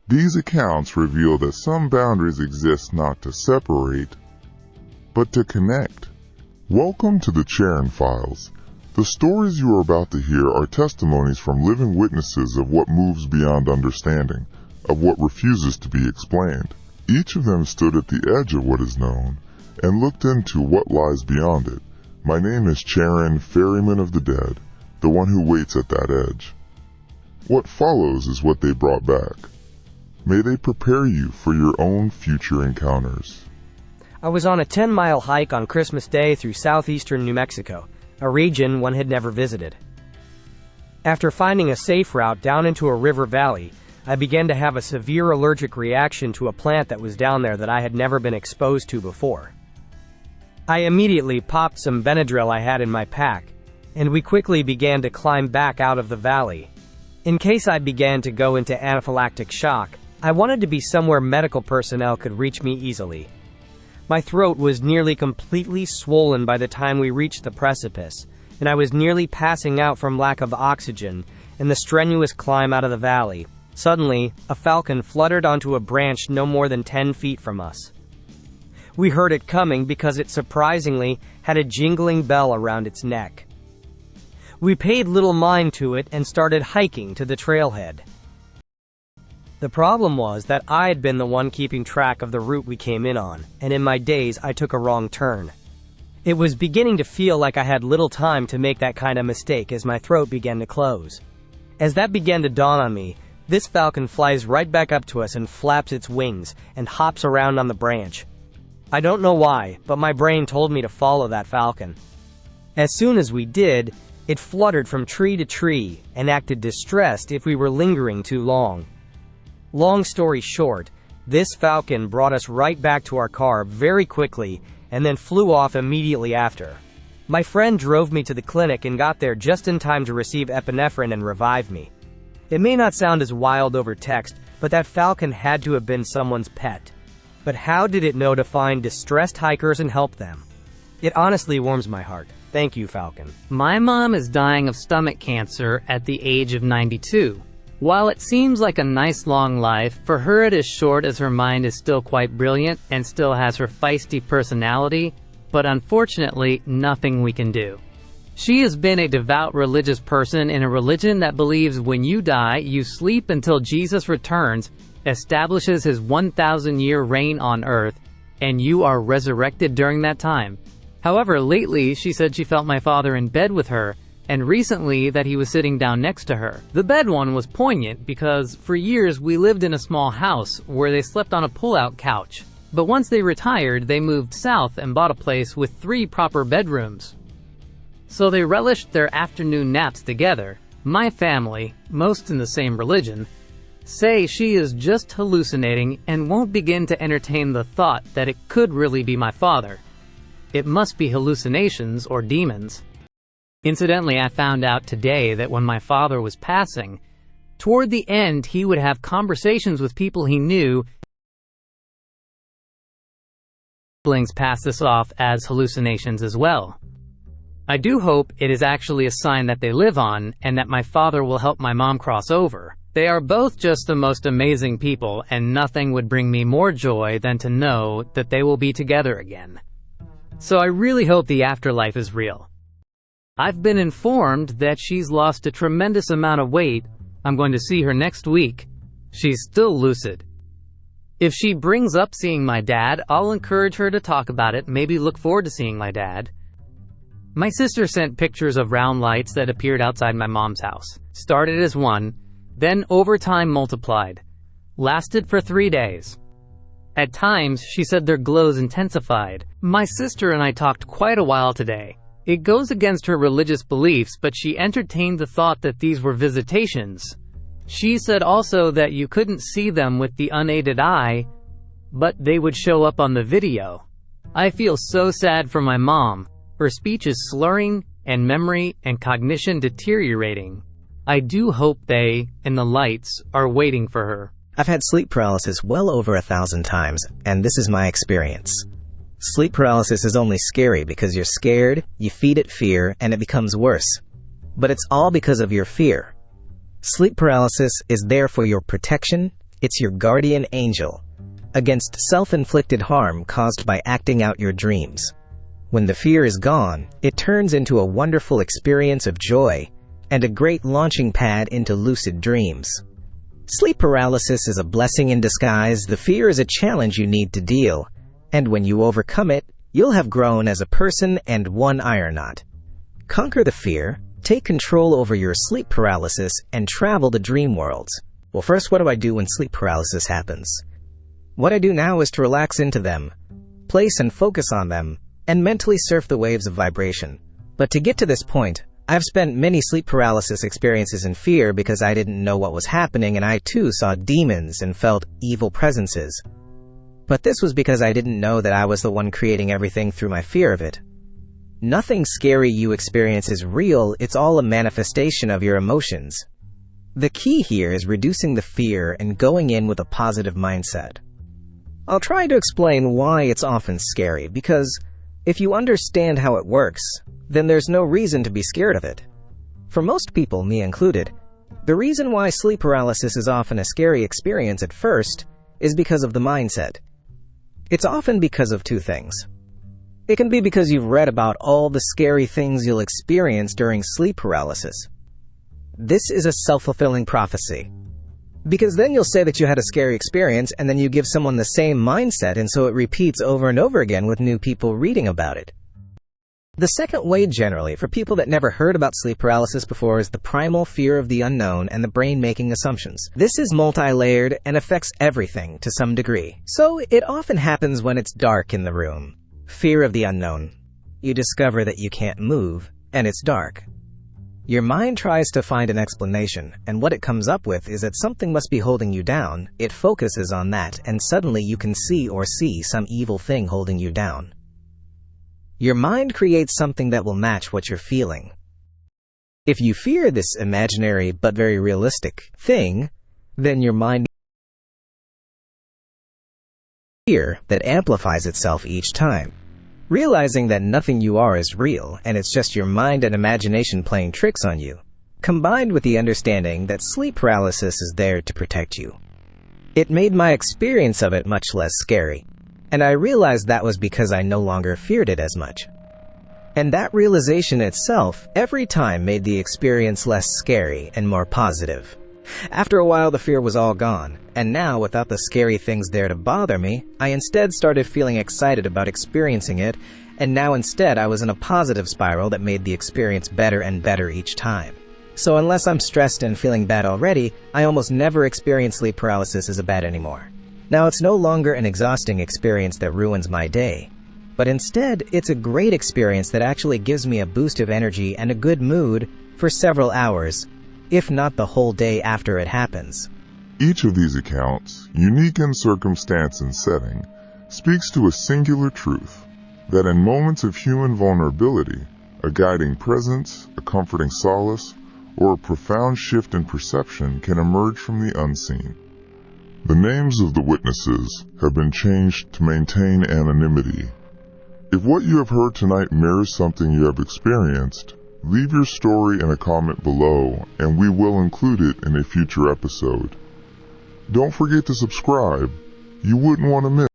These accounts reveal that some boundaries exist not to separate, but to connect. Welcome to the Charon Files. The stories you are about to hear are testimonies from living witnesses of what moves beyond understanding, of what refuses to be explained. Each of them stood at the edge of what is known and looked into what lies beyond it. My name is Charon, Ferryman of the Dead, the one who waits at that edge. What follows is what they brought back. May they prepare you for your own future encounters. I was on a 10-mile hike on Christmas Day through southeastern New Mexico, a region one had never visited. After finding a safe route down into a river valley, I began to have a severe allergic reaction to a plant that was down there that I had never been exposed to before. I immediately popped some Benadryl I had in my pack, and we quickly began to climb back out of the valley. In case I began to go into anaphylactic shock, I wanted to be somewhere medical personnel could reach me easily. My throat was nearly completely swollen by the time we reached the precipice, and I was nearly passing out from lack of oxygen in the strenuous climb out of the valley. Suddenly, a falcon fluttered onto a branch no more than 10 feet from us. We heard it coming because it surprisingly had a jingling bell around its neck. We paid little mind to it and started hiking to the trailhead. The problem was that I had been the one keeping track of the route we came in on, and in my daze I took a wrong turn. It was beginning to feel like I had little time to make that kind of mistake as my throat began to close. As that began to dawn on me, this falcon flies right back up to us and flaps its wings and hops around on the branch. I don't know why, but my brain told me to follow that falcon. As soon as we did, it fluttered from tree to tree and acted distressed if we were lingering too long. Long story short, this falcon brought us right back to our car very quickly and then flew off immediately after. My friend drove me to the clinic and got there just in time to receive epinephrine and revive me. It may not sound as wild over text, but that falcon had to have been someone's pet. But how did it know to find distressed hikers and help them? It honestly warms my heart. Thank you, falcon. My mom is dying of stomach cancer at the age of 92. While it seems like a nice long life, for her it is short as her mind is still quite brilliant and still has her feisty personality, but unfortunately nothing we can do. She has been a devout religious person in a religion that believes when you die, you sleep until Jesus returns, establishes his 1,000-year reign on earth, and you are resurrected during that time. However, lately she said she felt my father in bed with her, and recently that he was sitting down next to her. The bed one was poignant because for years we lived in a small house where they slept on a pull-out couch. But once they retired, they moved south and bought a place with 3 proper bedrooms. So they relished their afternoon naps together. My family, most in the same religion, say she is just hallucinating and won't begin to entertain the thought that it could really be my father. It must be hallucinations or demons. Incidentally, I found out today that when my father was passing, toward the end he would have conversations with people he knew. Siblings pass this off as hallucinations as well. I do hope it is actually a sign that they live on, and that my father will help my mom cross over. They are both just the most amazing people, and nothing would bring me more joy than to know that they will be together again. So I really hope the afterlife is real. I've been informed that she's lost a tremendous amount of weight. I'm going to see her next week. She's still lucid. If she brings up seeing my dad, I'll encourage her to talk about it, maybe look forward to seeing my dad. My sister sent pictures of round lights that appeared outside my mom's house. Started as 1, then over time multiplied. Lasted for 3 days. At times, she said their glows intensified. My sister and I talked quite a while today. It goes against her religious beliefs, but she entertained the thought that these were visitations. She said also that you couldn't see them with the unaided eye, but they would show up on the video. I feel so sad for my mom. Her speech is slurring, and memory and cognition deteriorating. I do hope they, and the lights, are waiting for her. I've had sleep paralysis well over 1,000 times, and this is my experience. Sleep paralysis is only scary because you're scared, you feed it fear, and it becomes worse. But it's all because of your fear. Sleep paralysis is there for your protection, It's your guardian angel against self-inflicted harm caused by acting out your dreams. When the fear is gone, it turns into a wonderful experience of joy and a great launching pad into lucid dreams. Sleep paralysis is a blessing in disguise. The fear is a challenge you need to deal, and when you overcome it, you'll have grown as a person and one ironaut. Conquer the fear, take control over your sleep paralysis, and travel to dream worlds. Well, first, what do I do when sleep paralysis happens? What I do now is to relax into them, place and focus on them, and mentally surf the waves of vibration. But to get to this point, I've spent many sleep paralysis experiences in fear because I didn't know what was happening, and I too saw demons and felt evil presences. But this was because I didn't know that I was the one creating everything through my fear of it. Nothing scary you experience is real, it's all a manifestation of your emotions. The key here is reducing the fear and going in with a positive mindset. I'll try to explain why it's often scary, because if you understand how it works, then there's no reason to be scared of it. For most people, me included, the reason why sleep paralysis is often a scary experience at first is because of the mindset. It's often because of two things. It can be because you've read about all the scary things you'll experience during sleep paralysis. This is a self-fulfilling prophecy. Because then you'll say that you had a scary experience, and then you give someone the same mindset, and so it repeats over and over again with new people reading about it. The second way generally, for people that never heard about sleep paralysis before, is the primal fear of the unknown and the brain making assumptions. This is multi-layered and affects everything to some degree. So it often happens when it's dark in the room. Fear of the unknown. You discover that you can't move, and it's dark. Your mind tries to find an explanation, and what it comes up with is that something must be holding you down. It focuses on that, and suddenly you can see some evil thing holding you down. Your mind creates something that will match what you're feeling. If you fear this imaginary but very realistic thing, then your mind fear that amplifies itself each time. Realizing that nothing you are is real, and it's just your mind and imagination playing tricks on you, combined with the understanding that sleep paralysis is there to protect you. It made my experience of it much less scary, and I realized that was because I no longer feared it as much. And that realization itself, every time, made the experience less scary and more positive. After a while, the fear was all gone, and now, without the scary things there to bother me, I instead started feeling excited about experiencing it, and now instead I was in a positive spiral that made the experience better and better each time. So unless I'm stressed and feeling bad already, I almost never experience sleep paralysis as bad anymore. Now, it's no longer an exhausting experience that ruins my day, but instead, it's a great experience that actually gives me a boost of energy and a good mood for several hours, if not the whole day after it happens. Each of these accounts, unique in circumstance and setting, speaks to a singular truth, that in moments of human vulnerability, a guiding presence, a comforting solace, or a profound shift in perception can emerge from the unseen. The names of the witnesses have been changed to maintain anonymity. If what you have heard tonight mirrors something you have experienced, leave your story in a comment below, and we will include it in a future episode. Don't forget to subscribe. You wouldn't want to miss